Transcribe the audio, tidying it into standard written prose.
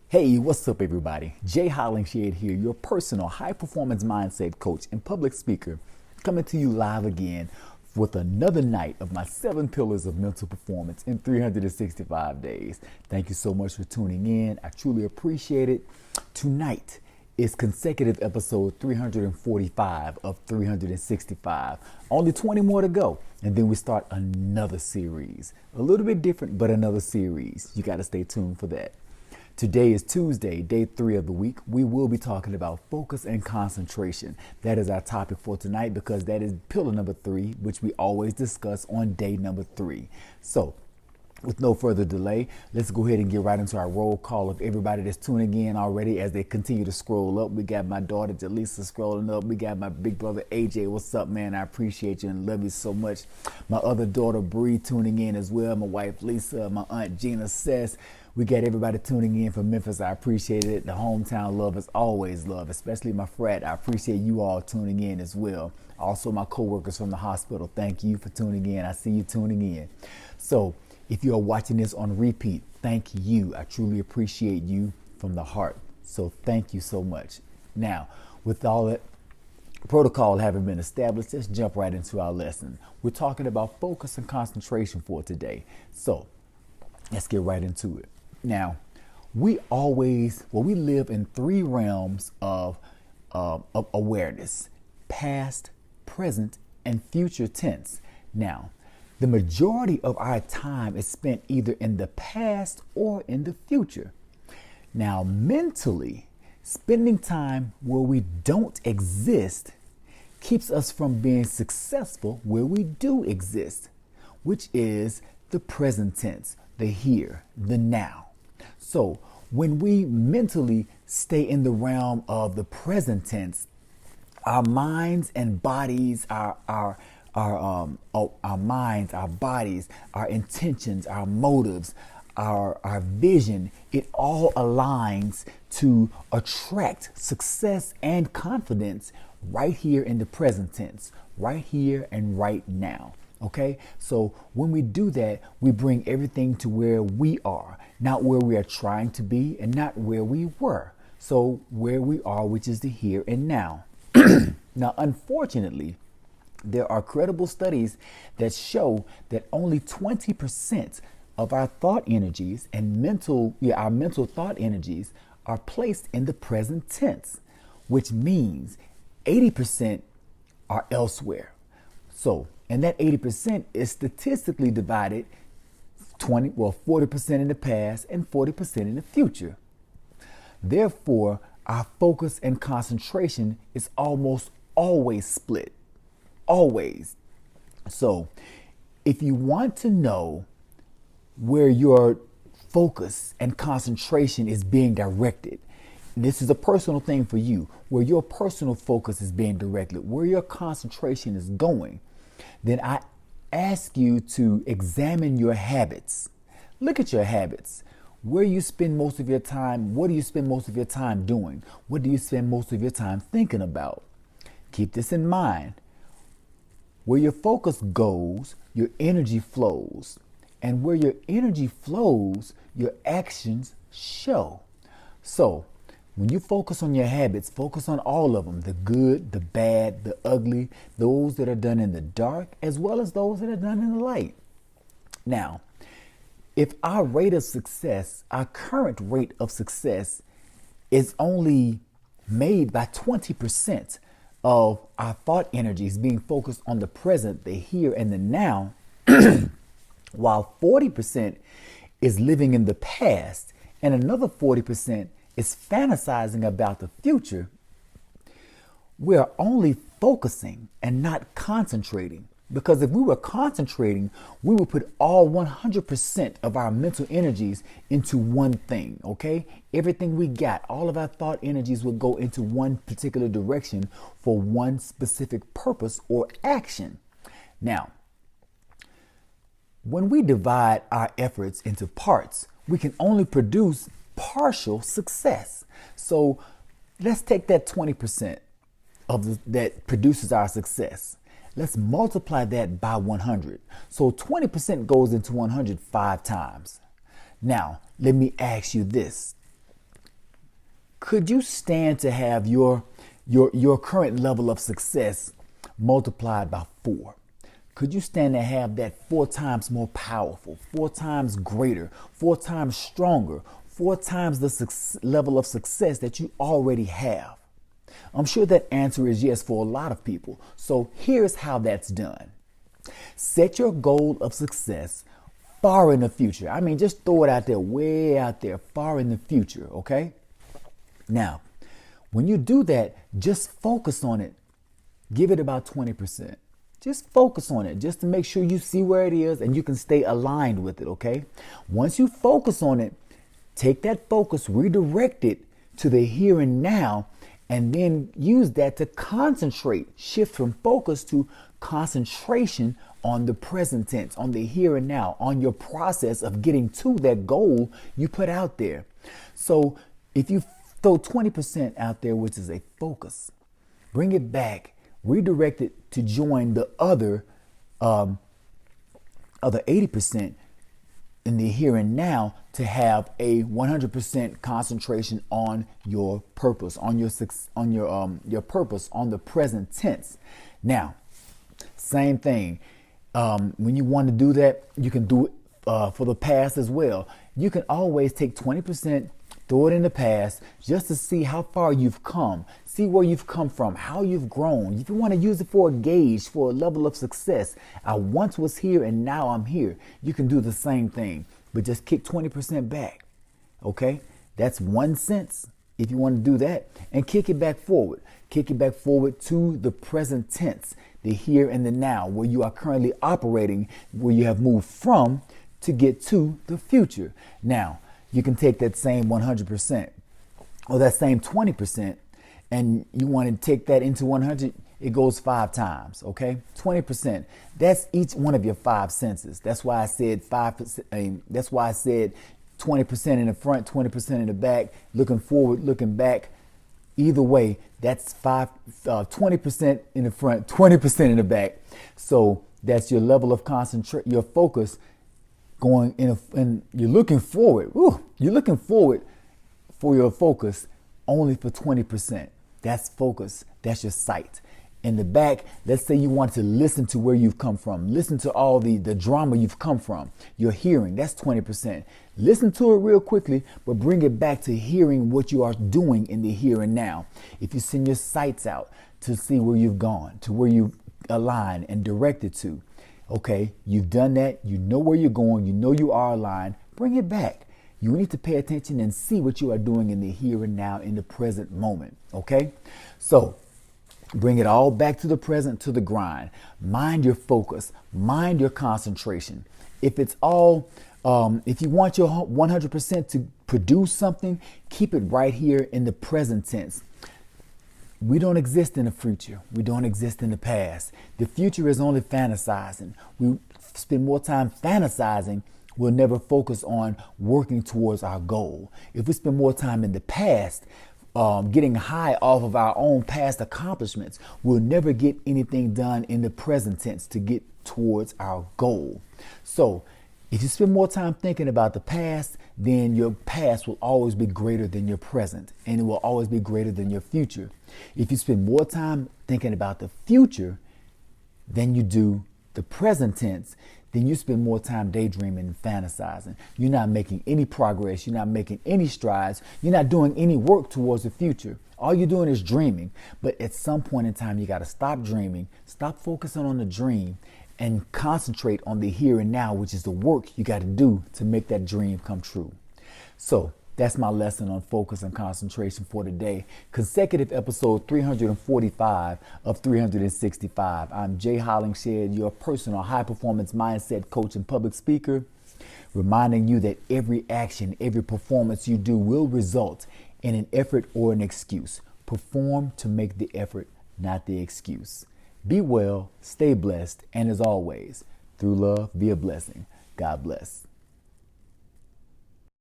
Hey, what's up, everybody? Jay Hollingshead here, your personal high performance mindset coach and public speaker, coming to you live again with another night of my 7 pillars of mental performance in 365 days. Thank you so much for tuning in. I truly appreciate it. Tonight is consecutive episode 345 of 365. Only 20 more to go, and then we start another series. A little bit different, but another series. You got to stay tuned for that. Today is Tuesday, day 3 of the week. We will be talking about focus and concentration. That is our topic for tonight because that is pillar number 3, which we always discuss on day number 3. So, with no further delay, let's go ahead and get right into our roll call of everybody that's tuning in already as they continue to scroll up. We got my daughter Jaleesa scrolling up. We got my big brother AJ. What's up, man? I appreciate you and love you so much. My other daughter Bree tuning in as well. My wife Lisa, my aunt Gina says. We got everybody tuning in from Memphis. I appreciate it. The hometown love is always love, especially my frat. I appreciate you all tuning in as well. Also, my coworkers from the hospital, thank you for tuning in. I see you tuning in. So, if you are watching this on repeat, thank you. I truly appreciate you from the heart. So, thank you so much. Now, with all that protocol having been established, let's jump right into our lesson. We're talking about focus and concentration for today. So, let's get right into it. Now, we live in 3 realms of awareness: past, present, and future tense. Now, the majority of our time is spent either in the past or in the future. Now, mentally, spending time where we don't exist keeps us from being successful where we do exist, which is the present tense, the here, the now. So when we mentally stay in the realm of the present tense, our minds and bodies, our minds, our bodies, our intentions, our motives, our vision, it all aligns to attract success and confidence right here in the present tense, right here and right now. Okay, so when we do that, we bring everything to where we are, not where we are trying to be and not where we were. So where we are, which is the here and now. Now, unfortunately, there are credible studies that show that only 20% of our thought energies and our mental thought energies are placed in the present tense, which means 80% are elsewhere. So, and that 80% is statistically divided 40% in the past and 40% in the future. Therefore, our focus and concentration is almost always split. Always. So, if you want to know where your focus and concentration is being directed, this is a personal thing for you, where your personal focus is being directed, where your concentration is going, then I ask you to examine your habits. Look at your habits. Where you spend most of your time, what do you spend most of your time doing? What do you spend most of your time thinking about? Keep this in mind. Where your focus goes, your energy flows. And where your energy flows, your actions show. So, when you focus on your habits, focus on all of them, the good, the bad, the ugly, those that are done in the dark, as well as those that are done in the light. Now, if our rate of success, our current rate of success is only made by 20% of our thought energies being focused on the present, the here and the now, while 40% is living in the past and another 40% is fantasizing about the future, we are only focusing and not concentrating. Because if we were concentrating, we would put all 100% of our mental energies into one thing, okay? Everything we got, all of our thought energies would go into one particular direction for one specific purpose or action. Now, when we divide our efforts into parts, we can only produce partial success. So let's take that 20% that produces our success. Let's multiply that by 100. So 20% goes into 100 5 times. Now, let me ask you this. Could you stand to have your current level of success multiplied by 4? Could you stand to have that 4 times more powerful, 4 times greater, 4 times stronger, 4 times the level of success that you already have? I'm sure that answer is yes for a lot of people. So here's how that's done. Set your goal of success far in the future. I mean, just throw it out there, way out there, far in the future, okay? Now, when you do that, just focus on it. Give it about 20%. Just focus on it just to make sure you see where it is and you can stay aligned with it, okay? Once you focus on it, take that focus, redirect it to the here and now, and then use that to concentrate. Shift from focus to concentration on the present tense, on the here and now, on your process of getting to that goal you put out there. So if you throw 20% out there, which is a focus, bring it back, redirect it to join the other 80% in the here and now, to have a 100% concentration on your purpose, on your purpose, on the present tense. Now, same thing. When you want to do that, you can do it for the past as well. You can always take 20%, throw it in the past, just to see how far you've come, see where you've come from, how you've grown. If you want to use it for a gauge, for a level of success, I once was here and now I'm here. You can do the same thing, but just kick 20% back. Okay? That's 1 cent if you want to do that, and kick it back forward. Kick it back forward to the present tense, the here and the now, where you are currently operating, where you have moved from to get to the future. Now, you can take that same 100% or that same 20%, and you want to take that into 100. It goes 5 times. Okay, 20%. That's each one of your 5 senses. That's why I said 5%. That's why I said 20% in the front, 20% in the back. Looking forward, looking back. Either way, that's 20% in the front, 20% in the back. So that's your level of concentration, your focus. Going in, and you're looking forward. You're looking forward for your focus only for 20%. That's focus. That's your sight. In the back, let's say you want to listen to where you've come from. Listen to all the drama you've come from. Your hearing, that's 20%. Listen to it real quickly, but bring it back to hearing what you are doing in the here and now. If you send your sights out to see where you've gone, to where you align and directed to. Okay, you've done that. You know where you're going. You know you are aligned. Bring it back. You need to pay attention and see what you are doing in the here and now, in the present moment. Okay, so bring it all back to the present, to the grind. Mind your focus. Mind your concentration. If it's all, if you want your 100% to produce something, keep it right here in the present tense. We don't exist in the future. We don't exist in the past. The future is only fantasizing. We spend more time fantasizing. We'll never focus on working towards our goal. If we spend more time in the past, getting high off of our own past accomplishments, we'll never get anything done in the present tense to get towards our goal. So if you spend more time thinking about the past, then your past will always be greater than your present, and it will always be greater than your future. If you spend more time thinking about the future than you do the present tense, then you spend more time daydreaming and fantasizing. You're not making any progress. You're not making any strides. You're not doing any work towards the future. All you're doing is dreaming. But at some point in time, you got to stop dreaming, stop focusing on the dream, and concentrate on the here and now, which is the work you got to do to make that dream come true. So that's my lesson on focus and concentration for today. Consecutive episode 345 of 365. I'm Jay Hollingshead, your personal high performance mindset coach and public speaker, reminding you that every action, every performance you do will result in an effort or an excuse. Perform to make the effort, not the excuse. Be well, stay blessed, and as always, through love, be a blessing. God bless.